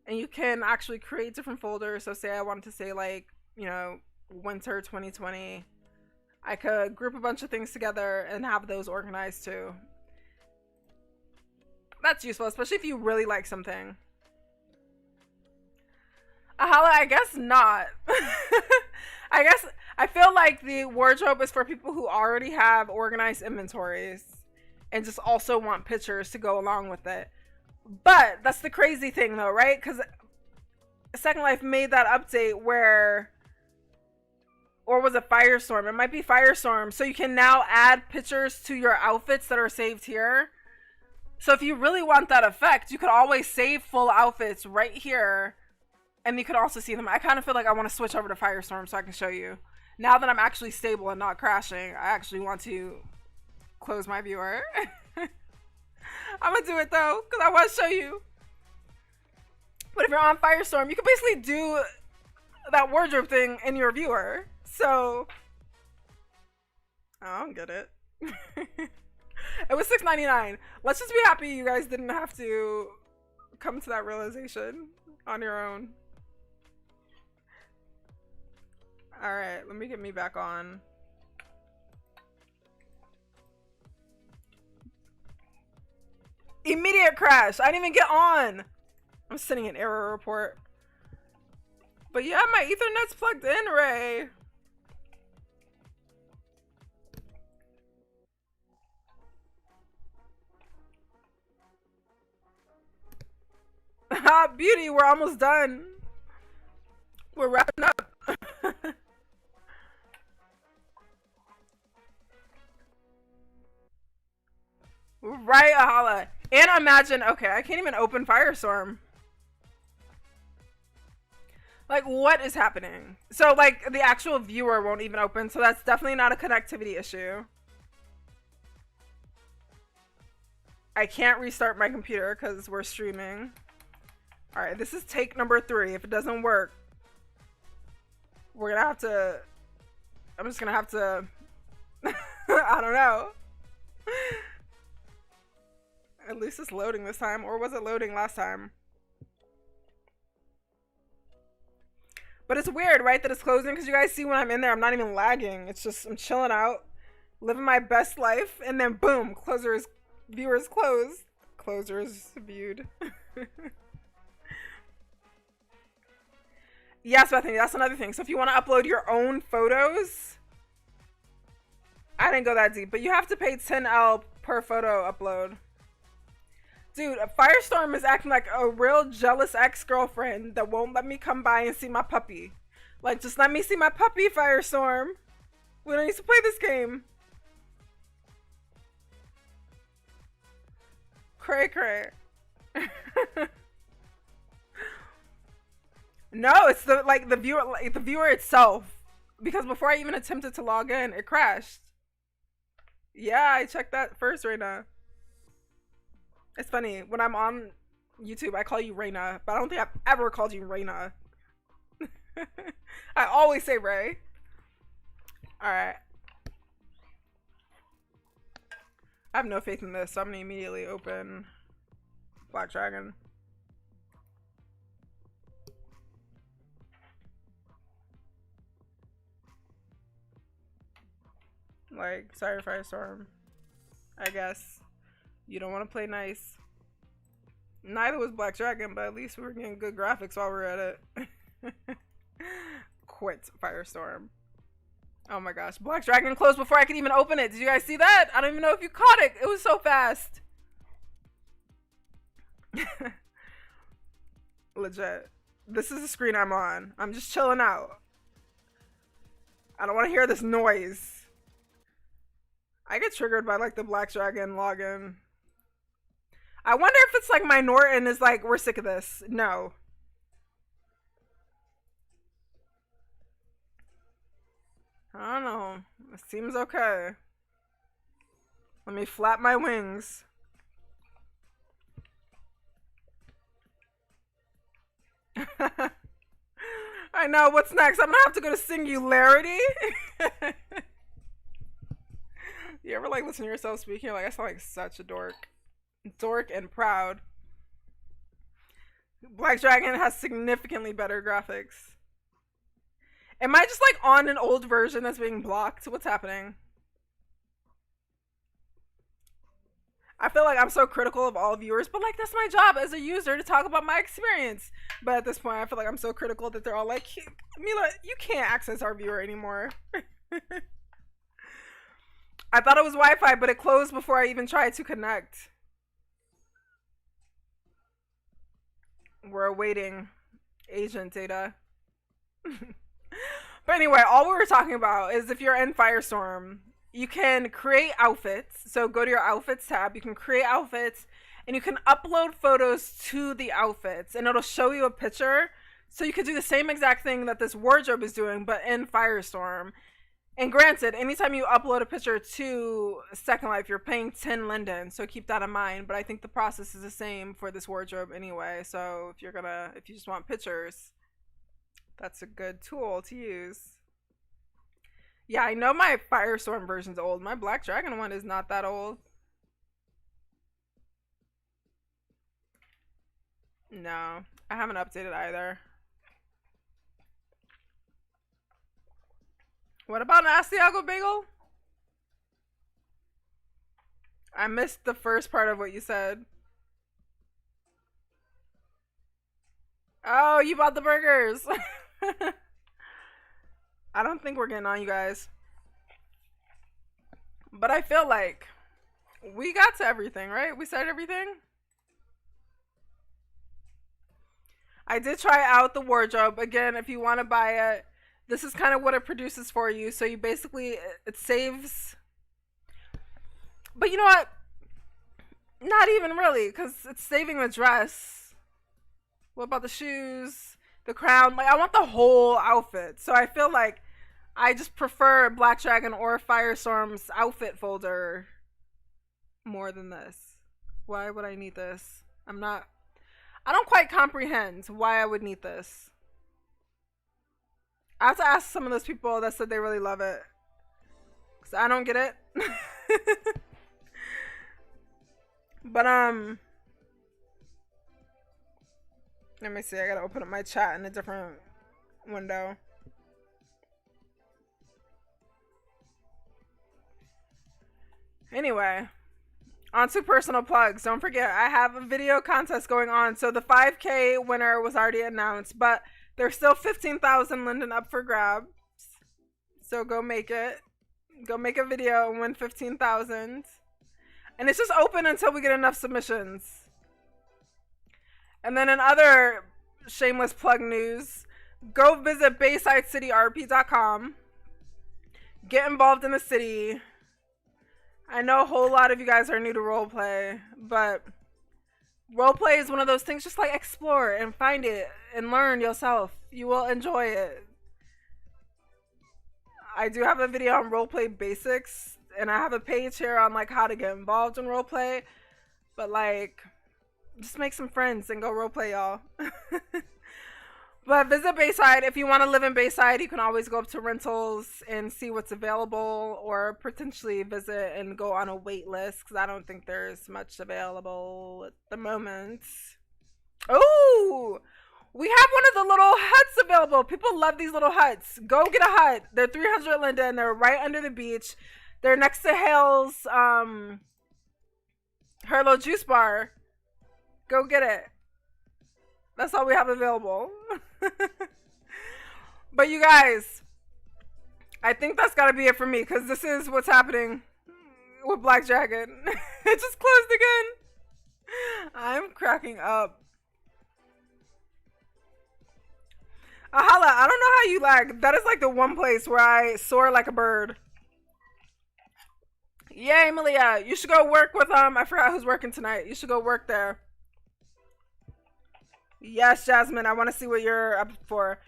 [SPEAKER 1] and you can actually create different folders. So say I wanted to say like, you know, winter 2020, I could group a bunch of things together and have those organized too. That's useful, especially if you really like something. Ahala, I guess not. I feel like the wardrobe is for people who already have organized inventories and just also want pictures to go along with it. But that's the crazy thing though, right? Because Second Life made that update where, or was it Firestorm? It might be Firestorm. So you can now add pictures to your outfits that are saved here. So if you really want that effect, you could always save full outfits right here. And you can also see them. I kind of feel like I want to switch over to Firestorm so I can show you. Now that I'm actually stable and not crashing, I actually want to close my viewer. I'm going to do it though, because I want to show you. But if you're on Firestorm, you can basically do that wardrobe thing in your viewer. So, I don't get it. It was $6.99. Let's just be happy you guys didn't have to come to that realization on your own. Alright, let me get me back on. Immediate crash! I didn't even get on! I'm sending an error report. But yeah, my Ethernet's plugged in, Ray. Ah, beauty, we're almost done. We're wrapping up. Right, Ahala. And imagine, okay, I can't even open Firestorm. Like, what is happening? So, like, the actual viewer won't even open, so that's definitely not a connectivity issue. I can't restart my computer because we're streaming. Alright, this is take number 3. If it doesn't work, we're gonna have to... I'm just gonna have to... I don't know. At least it's loading this time. Or was it loading last time? But it's weird, right, that it's closing, because you guys see when I'm in there, I'm not even lagging. It's just, I'm chilling out, living my best life, and then boom, viewers closed. Closers viewed. Yes, Bethany, that's another thing. So if you want to upload your own photos, I didn't go that deep, but you have to pay 10L per photo upload. Dude, Firestorm is acting like a real jealous ex-girlfriend that won't let me come by and see my puppy. Like, just let me see my puppy, Firestorm. We don't need to play this game. Cray cray. No, it's the viewer itself. Because before I even attempted to log in, it crashed. Yeah, I checked that first right now. It's funny, when I'm on YouTube, I call you Reina, but I don't think I've ever called you Reina. I always say Ray. Alright. I have no faith in this, so I'm gonna immediately open Black Dragon. Like, sorry, Firestorm. I guess. You don't want to play nice. Neither was Black Dragon, but at least we were getting good graphics while we were at it. Quit, Firestorm. Oh my gosh. Black Dragon closed before I could even open it. Did you guys see that? I don't even know if you caught it. It was so fast. Legit. This is the screen I'm on. I'm just chilling out. I don't want to hear this noise. I get triggered by like the Black Dragon login. I wonder if it's like my Norton is like, we're sick of this. No. I don't know. It seems okay. Let me flap my wings. I know. What's next? I'm gonna have to go to Singularity. You ever like listen to yourself speaking? You're like, I sound like such a dork. Dork and proud. Black Dragon has significantly better graphics. Am I just like on an old version that's being blocked? What's happening? I feel like I'm so critical of all viewers, but like that's my job as a user to talk about my experience. But at this point, I feel like I'm so critical that they're all like, Meela, you can't access our viewer anymore. I thought it was Wi-Fi, but it closed before I even tried to connect. We're awaiting agent data. But anyway, all we were talking about is if you're in Firestorm, you can create outfits. So go to your outfits tab. You can create outfits and you can upload photos to the outfits and it'll show you a picture. So you could do the same exact thing that this wardrobe is doing, but in Firestorm. And granted, anytime you upload a picture to Second Life, you're paying 10 linden, so keep that in mind. But I think the process is the same for this wardrobe anyway. So if you just want pictures, that's a good tool to use. Yeah, I know my Firestorm version's old. My Black Dragon one is not that old. No, I haven't updated either. What about an Asiago bagel? I missed the first part of what you said. Oh, you bought the burgers. I don't think we're getting on, you guys. But I feel like we got to everything, right? We said everything. I did try out the wardrobe. Again, if you want to buy it, this is kind of what it produces for you. So you basically, it saves. But you know what? Not even really, because it's saving the dress. What about the shoes? The crown? Like, I want the whole outfit. So I feel like I just prefer Black Dragon or Firestorm's outfit folder more than this. Why would I need this? I don't quite comprehend why I would need this. I have to ask some of those people that said they really love it. Because I don't get it. But, let me see. I gotta open up my chat in a different window. Anyway, on to personal plugs. Don't forget, I have a video contest going on. So the 5K winner was already announced, but there's still 15,000 Linden up for grabs. So go make it. Go make a video and win 15,000. And it's just open until we get enough submissions. And then in other shameless plug news, go visit BaysideCityRP.com. Get involved in the city. I know a whole lot of you guys are new to roleplay, but roleplay is one of those things, just like explore and find it and learn yourself. You will enjoy it. I do have a video on roleplay basics, and I have a page here on like how to get involved in roleplay, but like just make some friends and go roleplay, y'all. But visit Bayside. If you want to live in Bayside, you can always go up to rentals and see what's available, or potentially visit and go on a wait list, because I don't think there's much available at the moment. Oh, we have one of the little huts available. People love these little huts. Go get a hut. They're 300 Linden. They're right under the beach. They're next to Hale's, her little juice bar. Go get it. That's all we have available. But you guys, I think that's gotta be it for me, because this is what's happening with Black Jacket. It just closed again. I'm cracking up. Ahala, I don't know how you lag. That is like the one place where I soar like a bird. Yay, Meela. You should go work with, I forgot who's working tonight. You should go work there. Yes, Jasmine, I want to see what you're up for.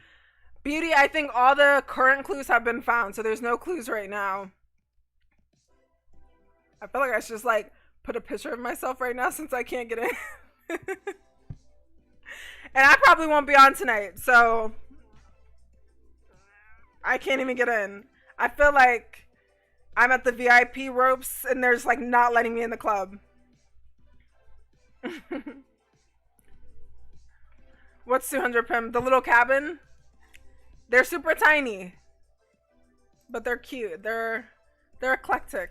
[SPEAKER 1] Beauty, I think all the current clues have been found, so there's no clues right now. I feel like I should just like put a picture of myself right now since I can't get in. And I probably won't be on tonight, so I can't even get in. I feel like I'm at the VIP ropes and they're just like not letting me in the club. What's 200 Pim? The little cabin? They're super tiny. But they're cute. They're eclectic.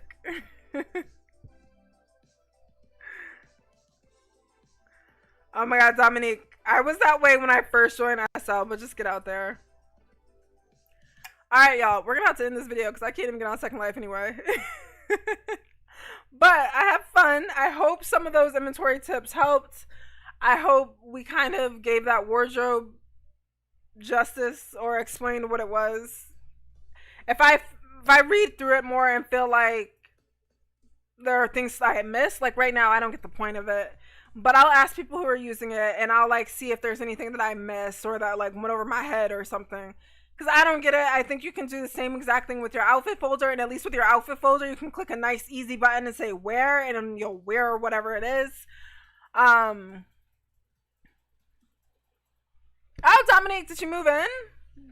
[SPEAKER 1] Oh my god, Dominique. I was that way when I first joined SL, but just get out there. Alright, y'all. We're gonna have to end this video because I can't even get on Second Life anyway. But I have fun. I hope some of those inventory tips helped. I hope we kind of gave that wardrobe justice or explained what it was. If I read through it more and feel like there are things I missed, like right now I don't get the point of it, but I'll ask people who are using it and I'll like see if there's anything that I missed or that like went over my head or something, because I don't get it. I think you can do the same exact thing with your outfit folder, and at least with your outfit folder you can click a nice easy button and say wear, and then you'll wear whatever it is. Oh, Dominique, did you move in?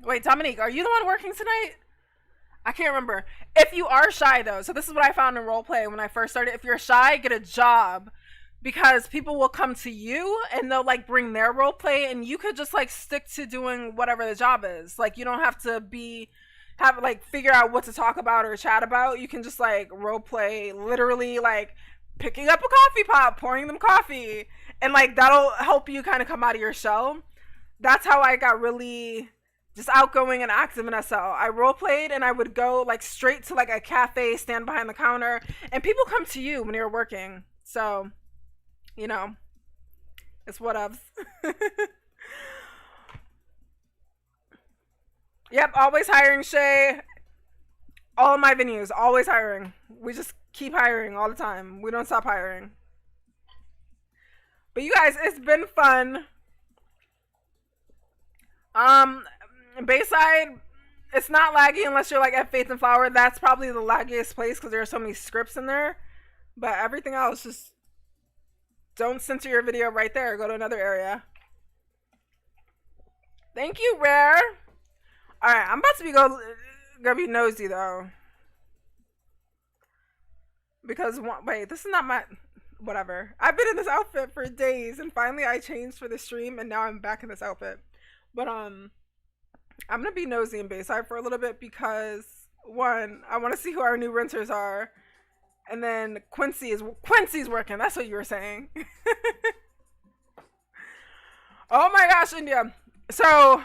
[SPEAKER 1] Wait, Dominique, are you the one working tonight? I can't remember. If you are shy, though, so this is what I found in roleplay when I first started. If you're shy, get a job, because people will come to you and they'll like bring their roleplay, and you could just like stick to doing whatever the job is. Like you don't have to figure out what to talk about or chat about. You can just like roleplay, literally like picking up a coffee pot, pouring them coffee, and like that'll help you kind of come out of your shell. That's how I got really just outgoing and active in SL. I roleplayed and I would go like straight to like a cafe, stand behind the counter, and people come to you when you're working. So, you know, it's whatevs. Yep, always hiring, Shay. All of my venues, always hiring. We just keep hiring all the time. We don't stop hiring. But you guys, it's been fun. Bayside, it's not laggy unless you're like at Faith and Flower. That's probably the laggiest place because there are so many scripts in there. But everything else just Don't censor your video right there. Go to another area. Thank you, Rare. Alright, I'm about to be gonna be nosy though. Because, wait, this is not my, whatever. I've been in this outfit for days and finally I changed for the stream and now I'm back in this outfit. But, I'm gonna be nosy in Bayside for a little bit because, one, I want to see who our new renters are. And then Quincy's working. That's what you were saying. Oh my gosh, India. So,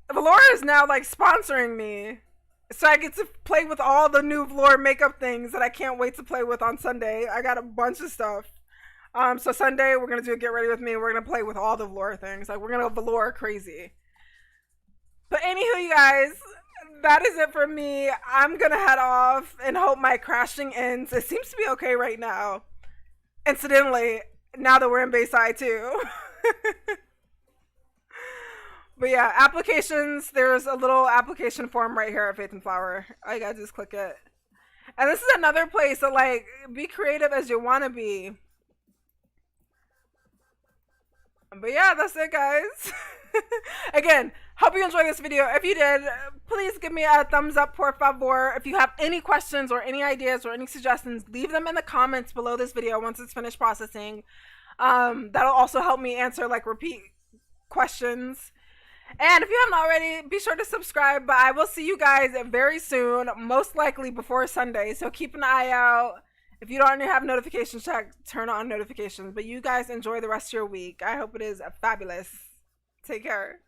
[SPEAKER 1] Valora is now like sponsoring me. So I get to play with all the new Valora makeup things that I can't wait to play with on Sunday. I got a bunch of stuff. So Sunday we're gonna do a get ready with me. We're gonna play with all the Valora things. Like we're gonna go Valora crazy. But anywho, you guys, that is it for me. I'm gonna head off and hope my crashing ends. It seems to be okay right now. Incidentally, now that we're in Bayside too. But yeah, applications, there's a little application form right here at Faith and Flower. All you gotta do is click it. And this is another place that, like, be creative as you wanna be. But yeah, that's it, guys. Again, hope you enjoyed this video. If you did, please give me a thumbs up, por favor. If you have any questions or any ideas or any suggestions, leave them in the comments below this video once it's finished processing. That'll also help me answer, like, repeat questions. And if you haven't already, be sure to subscribe. But I will see you guys very soon, most likely before Sunday. So keep an eye out. If you don't already have notifications checked, turn on notifications. But you guys enjoy the rest of your week. I hope it is fabulous. Take care.